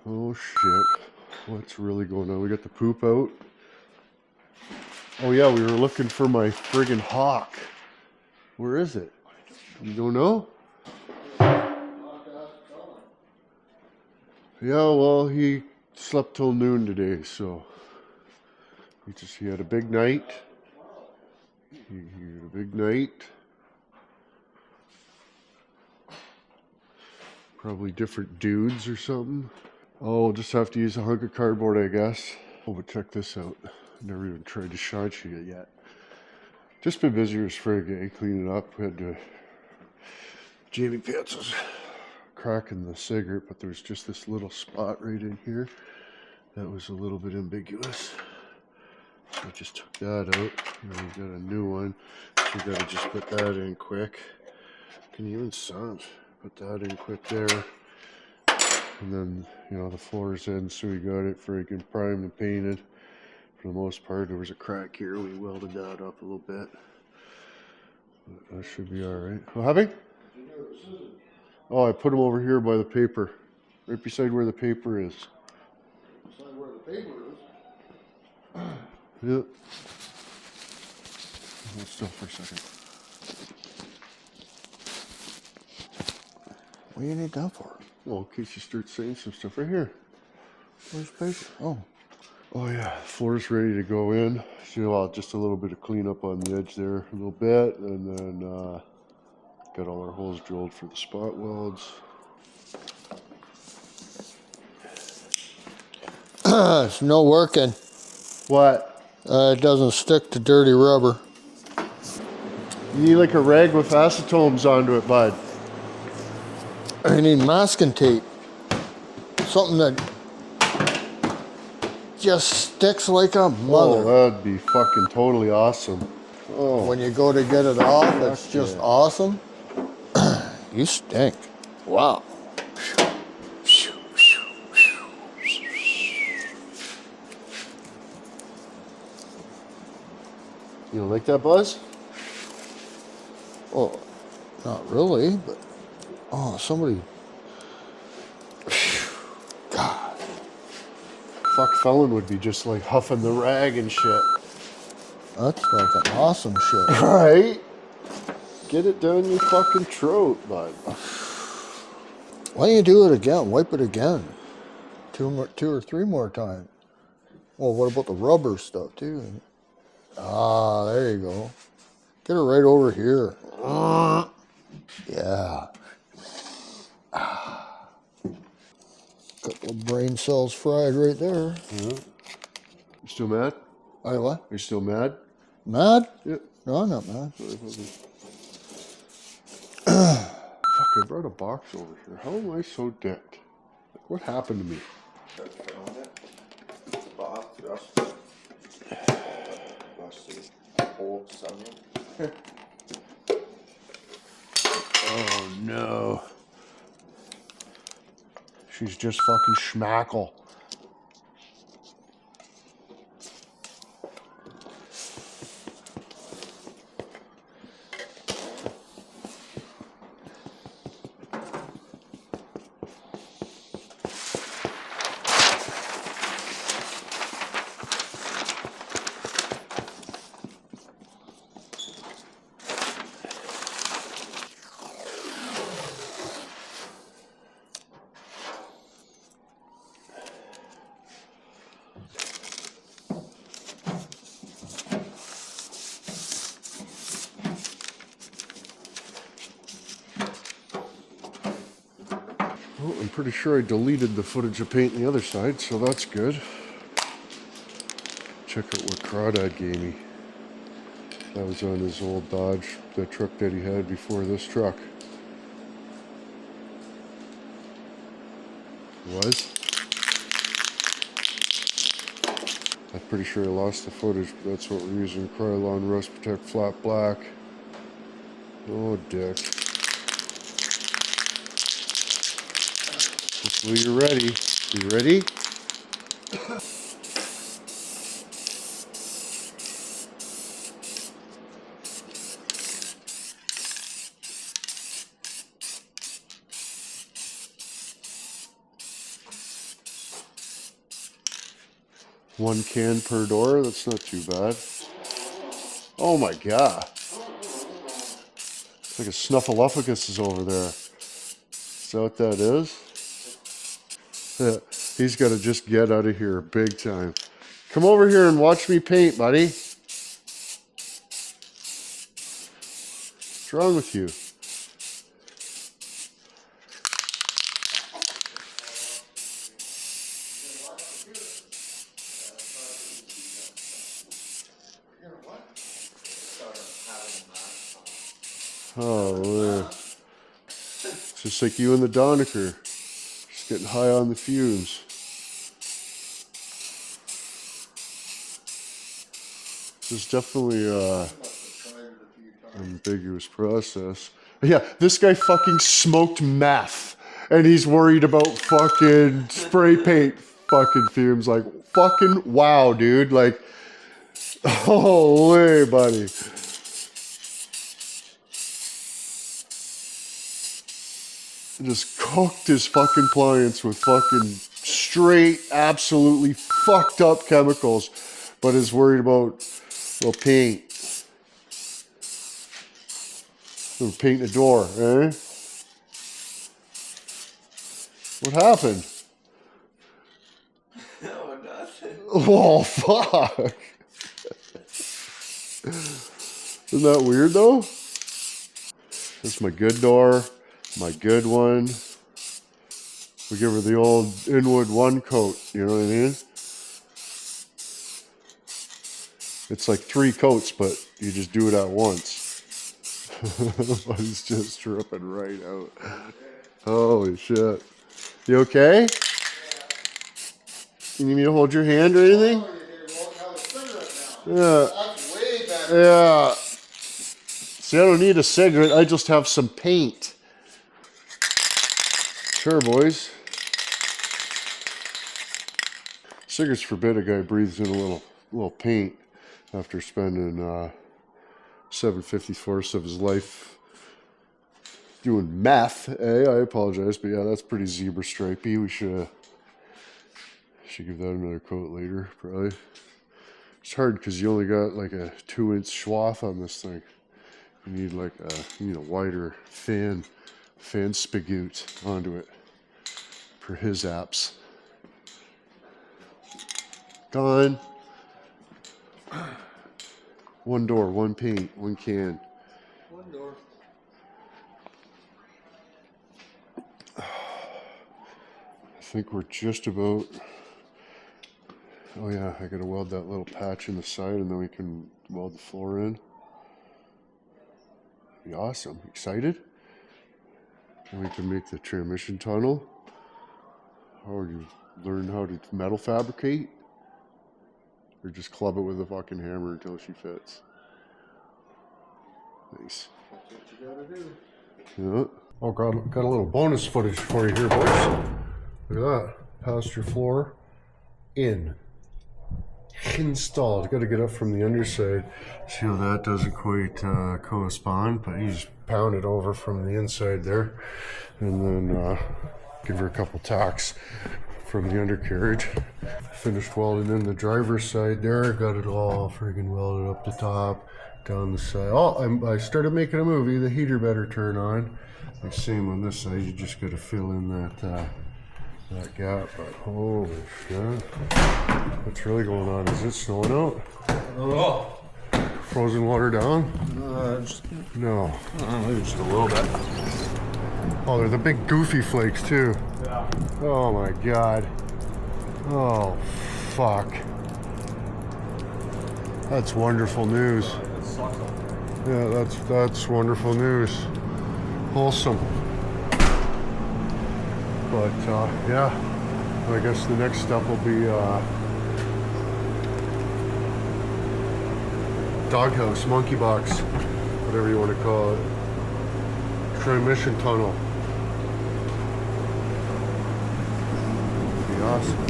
Oh shit. What's really going on? We got the poop out. Oh yeah, we were looking for my friggin' hawk. Where is it? You don't know? Yeah, well, he slept till noon today, so he had a big night. He had a big night. Probably different dudes or something. Oh, we'll just have to use a hunk of cardboard, I guess. Oh, but check this out. Never even tried to shine it yet. Just been busy as frig, cleaning up. We had to... Jamie Pants was cracking the cigarette, but there was just this little spot right in here that was a little bit ambiguous. So I just took that out. And we got a new one. So we gotta just put that in quick. Can you even sound? Put that in quick there. And then, you know, the floor's in, so we got it freaking primed and painted. For the most part, there was a crack here. We welded that up a little bit. But that should be alright. Oh, Hubby? Oh, I put them over here by the paper. Right beside where the paper is. Beside where the paper is? Yep. Hold still for a second. What do you need that for? Well, in case you start saying some stuff right here. Where's the paper? Oh. Oh yeah, floor's ready to go in. So just a little bit of cleanup on the edge there, a little bit, and then got all our holes drilled for the spot welds. It's no working. What? It doesn't stick to dirty rubber. You need like a rag with acetones onto it, bud. I need masking tape. Something that just sticks like a mother. Oh, that'd be fucking totally awesome. Oh. When you go to get it off, it's just awesome. You stink. Wow. You don't like that, Buzz? Well, not really, but oh, somebody. God. Fuck Felon would be just like huffing the rag and shit. That's like an awesome shit. Right? Get it down your fucking throat, bud. Why don't you do it again? Wipe it again. Two or three more times. Well, what about the rubber stuff too? Ah, there you go. Get it right over here. Yeah. Couple of brain cells fried right there. Yeah. You still mad? Hey, what? Are you still mad? Mad? Yep. No, I'm not mad. Fuck, I brought a box over here. How am I so dicked? Like, what happened to me? Oh no. She's just fucking schmackle. Well, I'm pretty sure I deleted the footage of painting the other side, so that's good. Check out what Crawdad gave me. That was on his old Dodge, the truck that he had before this truck. Was? I'm pretty sure I lost the footage, but that's what we're using. Krylon Rust Protect Flat Black. Oh, dick. Hopefully you're ready. You ready? 1 can per door. That's not too bad. Oh my god. It's like a snuffleupagus is over there. Is that what that is? Yeah, he's got to just get out of here big time. Come over here and watch me paint, buddy. What's wrong with you? Oh, man. It's just like you and the Donecker. Just getting high on the fumes. This is definitely an ambiguous process. Yeah, this guy fucking smoked meth. And he's worried about fucking spray paint fucking fumes. Like, fucking wow, dude. Like, holy, buddy. Just cooked his fucking appliance with fucking straight, absolutely fucked up chemicals, but is worried about, well, paint. Or paint a door, eh? What happened? No, nothing. Oh, fuck. Isn't that weird, though? That's my good door. My good one. We give her the old Inwood 1 coat, you know what I mean? It's like 3 coats, but you just do it at once. But it's just dripping right out. Holy shit. You okay? You need me to hold your hand or anything? Yeah. That's way better. Yeah. See, I don't need a cigarette. I just have some paint. Sure, boys. Cigarettes forbid a guy breathes in a little paint after spending 7/54 of his life doing meth. I apologize, but yeah, that's pretty zebra stripey. We should give that another coat later, probably. It's hard because you only got like a 2-inch swath on this thing. You need like a wider fan spigot onto it for his apps. Gone. 1 door, 1 paint, 1 can. 1 door. I think we're just about. Oh yeah, I gotta weld that little patch in the side and then we can weld the floor in. Be awesome. Excited? And we can make the transmission tunnel. Or you learn how to metal fabricate. Or just club it with a fucking hammer until she fits. Nice. That's what you gotta do. Yeah. Oh, got a little bonus footage for you here, boys. Look at that. Pasture floor in. Installed. Got to get up from the underside. See how that doesn't quite correspond, but you just pound it over from the inside there, and then give her a couple tacks from the undercarriage. Finished welding in the driver's side there. Got it all friggin' welded up the top, down the side. Oh, I started making a movie. The heater better turn on. Like same on this side. You just got to fill in that gap. But holy shit, what's really going on? Is it snowing out? Oh. Frozen water down? No. Maybe just a little bit. Oh, they're the big goofy flakes too. Yeah. Oh my god. Oh fuck. That's wonderful news. Yeah, that's wonderful news. Wholesome. But yeah, I guess the next step will be doghouse, monkey box, whatever you want to call it. Transmission tunnel. Be awesome.